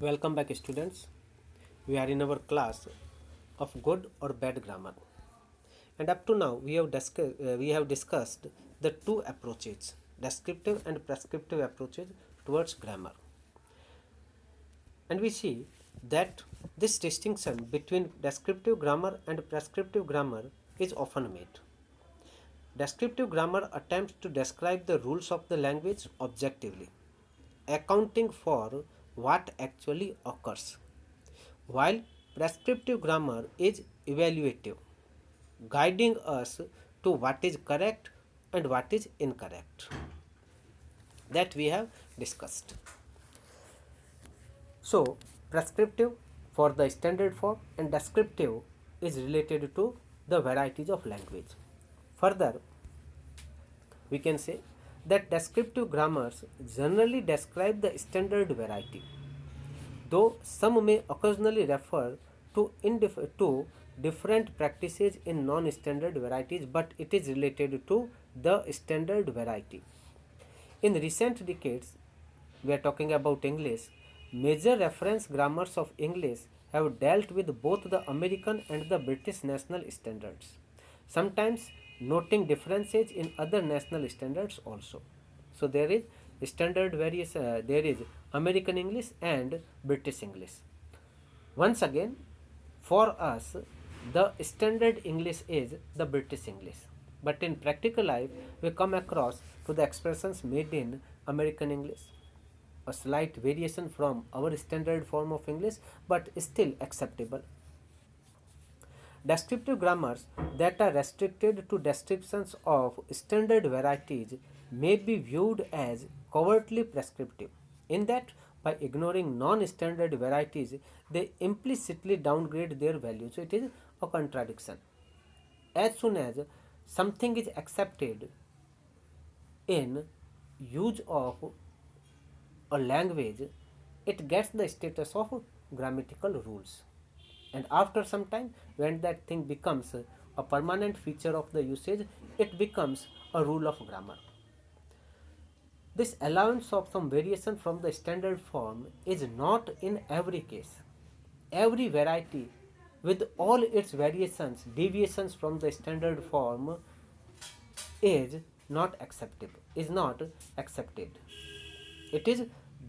Welcome back, students. We are in our class of good or bad grammar, and up to now we have discussed the two approaches, descriptive and prescriptive approaches towards grammar, and we see that this distinction between descriptive grammar and prescriptive grammar is often made. Descriptive grammar attempts to describe the rules of the language objectively, accounting for what actually occurs, while prescriptive grammar is evaluative, guiding us to what is correct and what is incorrect. That we have discussed. So, prescriptive for the standard form and descriptive is related to the varieties of language. Further, we can say that descriptive grammars generally describe the standard variety, though some may occasionally refer to different practices in non-standard varieties, but it is related to the standard variety. In recent decades, we are talking about English, major reference grammars of English have dealt with both the American and the British national standards, sometimes noting differences in other national standards also. So there is there is American English and British English. Once again, for us, the standard English is the British English. But in practical life, we come across to the expressions made in American English, a slight variation from our standard form of English, but still acceptable. Descriptive grammars that are restricted to descriptions of standard varieties may be viewed as covertly prescriptive, in that by ignoring non-standard varieties, they implicitly downgrade their value. So it is a contradiction. As soon as something is accepted in use of a language, it gets the status of grammatical rules. And after some time, when that thing becomes a permanent feature of the usage, it becomes a rule of grammar. This allowance of some variation from the standard form is not in every case. Every variety with all its variations, deviations from the standard form is not acceptable, is not accepted. It is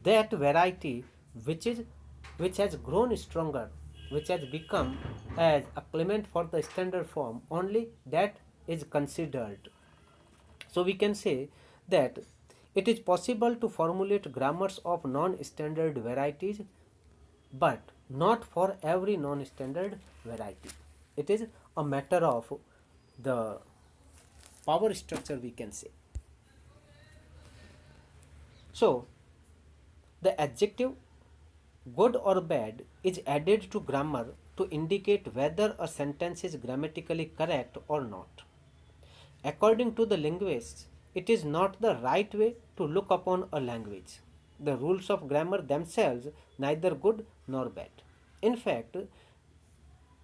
that variety which has grown stronger, which has become as a clement for the standard form, only that is considered. So we can say that it is possible to formulate grammars of non-standard varieties, but not for every non-standard variety. It is a matter of the power structure, we can say. So the adjective good or bad is added to grammar to indicate whether a sentence is grammatically correct or not. According to the linguists, it is not the right way to look upon a language. The rules of grammar themselves neither good nor bad. In fact,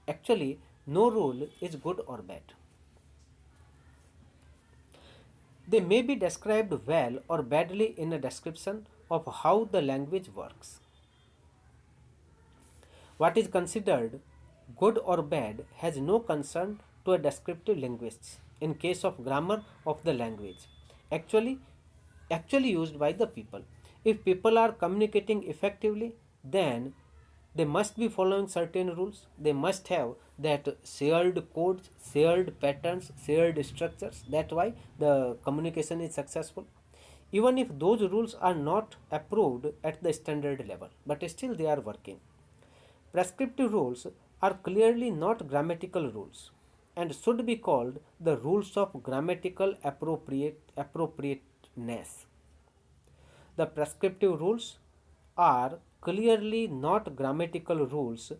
actually, no rule is good or bad. They may be described well or badly in a description of how the language works. What is considered good or bad has no concern to a descriptive linguist in case of grammar of the language actually actually used by the people. If people are communicating effectively, then they must be following certain rules. They must have that shared codes, shared patterns, shared structures. That's why the communication is successful. Even if those rules are not approved at the standard level, but still they are working. Prescriptive rules are clearly not grammatical rules and should be called the rules of grammatical appropriateness. The prescriptive rules are clearly not grammatical rules,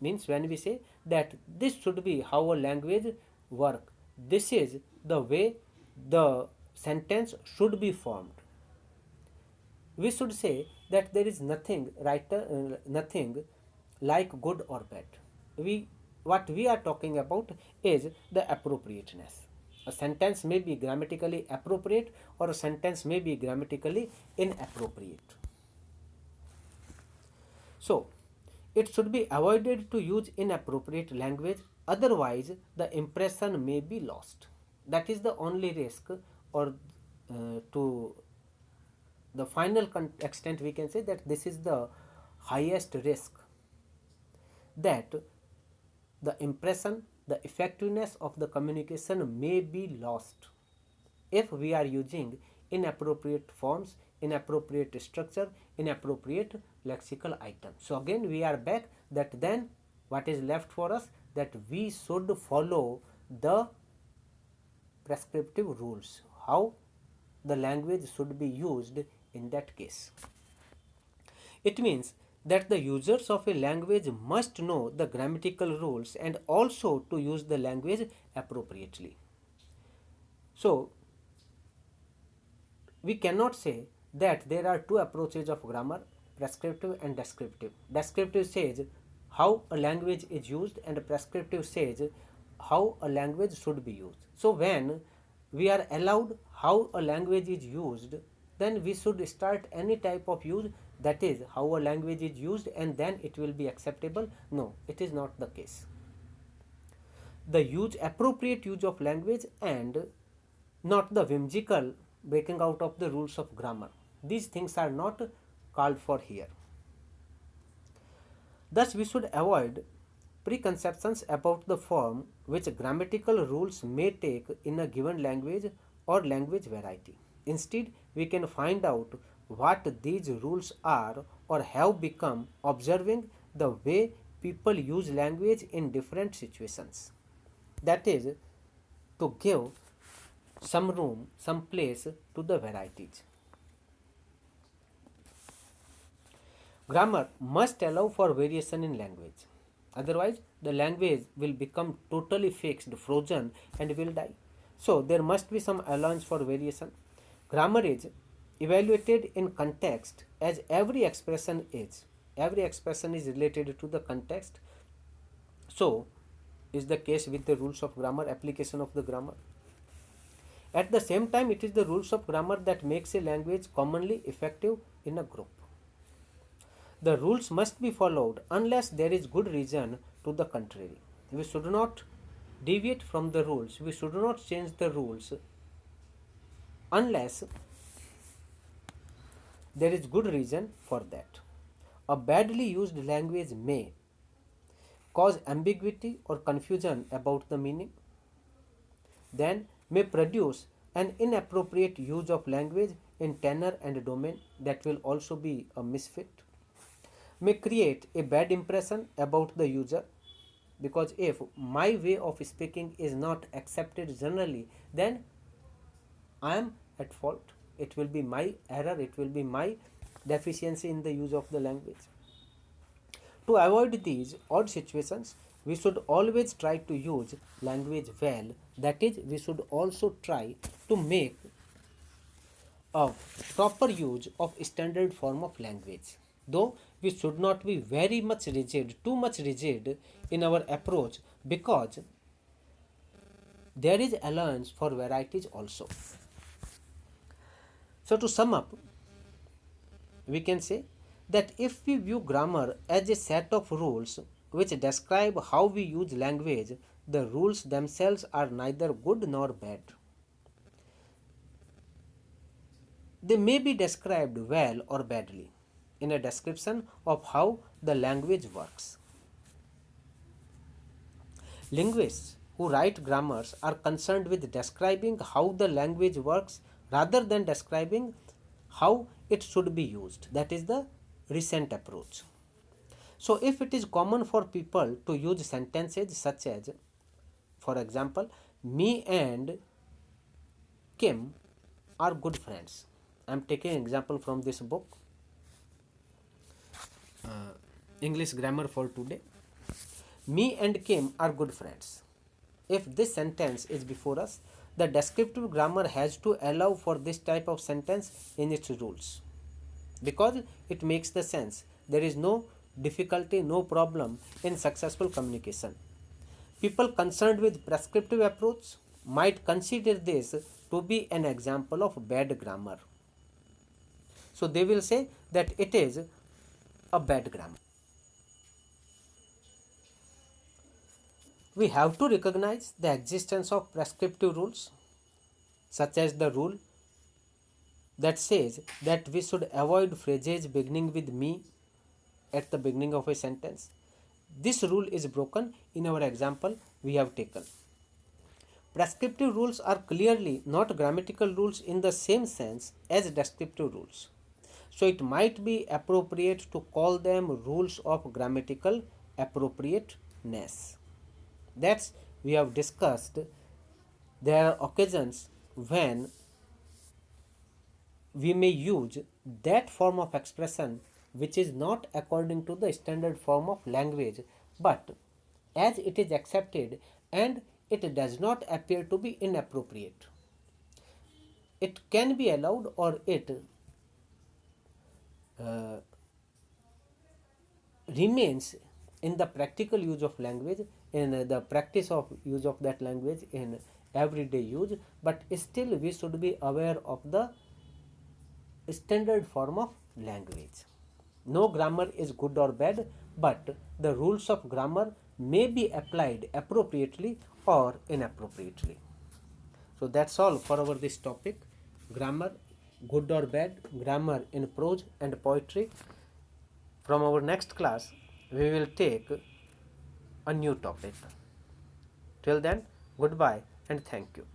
means when we say that this should be how a language work, this is the way the sentence should be formed. We should say that there is nothing like good or bad. We What we are talking about is the appropriateness. A sentence may be grammatically appropriate or a sentence may be grammatically inappropriate. So, it should be avoided to use inappropriate language, otherwise, the impression may be lost. That is the only risk, or to the final extent, we can say that this is the highest risk, that the impression, the effectiveness of the communication may be lost if we are using inappropriate forms, inappropriate structure, inappropriate lexical items. So again we are back that then what is left for us, that we should follow the prescriptive rules, how the language should be used in that case. It means that the users of a language must know the grammatical rules and also to use the language appropriately. So, we cannot say that there are two approaches of grammar, prescriptive and descriptive. Descriptive says how a language is used, and prescriptive says how a language should be used. So, when we are allowed how a language is used, then we should start any type of use, that is how a language is used, and then it will be acceptable. No, it is not the case. The appropriate use of language, and not the whimsical breaking out of the rules of grammar. These things are not called for here. Thus, we should avoid preconceptions about the form which grammatical rules may take in a given language or language variety. Instead, we can find out what these rules are or have become, observing the way people use language in different situations. That is, to give some room, some place to the varieties. Grammar must allow for variation in language. Otherwise, the language will become totally fixed, frozen, and will die. So, there must be some allowance for variation. Grammar is evaluated in context, as every expression is. Every expression is related to the context. So, is the case with the rules of grammar, application of the grammar. At the same time, it is the rules of grammar that makes a language commonly effective in a group. The rules must be followed unless there is good reason to the contrary. We should not deviate from the rules. We should not change the rules unless there is good reason for that. A badly used language may cause ambiguity or confusion about the meaning, then may produce an inappropriate use of language in tenor and domain, that will also be a misfit, may create a bad impression about the user, because if my way of speaking is not accepted generally, then I am at fault. It will be my error, it will be my deficiency in the use of the language. To avoid these odd situations, we should always try to use language well. That is, we should also try to make a proper use of standard form of language. Though we should not be very much rigid, too much rigid in our approach, because there is allowance for varieties also. So, to sum up, we can say that if we view grammar as a set of rules which describe how we use language, the rules themselves are neither good nor bad. They may be described well or badly in a description of how the language works. Linguists who write grammars are concerned with describing how the language works rather than describing how it should be used. That is the recent approach. So, if it is common for people to use sentences such as, for example, me and Kim are good friends. I am taking an example from this book, English Grammar for Today. Me and Kim are good friends. If this sentence is before us, the descriptive grammar has to allow for this type of sentence in its rules, because it makes the sense. There is no difficulty, no problem in successful communication. People concerned with prescriptive approach might consider this to be an example of bad grammar. So they will say that it is a bad grammar. We have to recognize the existence of prescriptive rules, such as the rule that says that we should avoid phrases beginning with me at the beginning of a sentence. This rule is broken in our example we have taken. Prescriptive rules are clearly not grammatical rules in the same sense as descriptive rules. So it might be appropriate to call them rules of grammatical appropriateness. That's we have discussed. There are occasions when we may use that form of expression which is not according to the standard form of language, but as it is accepted and it does not appear to be inappropriate. It can be allowed, or it uh, remains in the practical use of language, in the practice of use of that language in everyday use, but still we should be aware of the standard form of language. No grammar is good or bad, but the rules of grammar may be applied appropriately or inappropriately. So that's all for our this topic, grammar, good or bad, grammar in prose and poetry. From our next class, we will take a new topic. Till then, goodbye and thank you.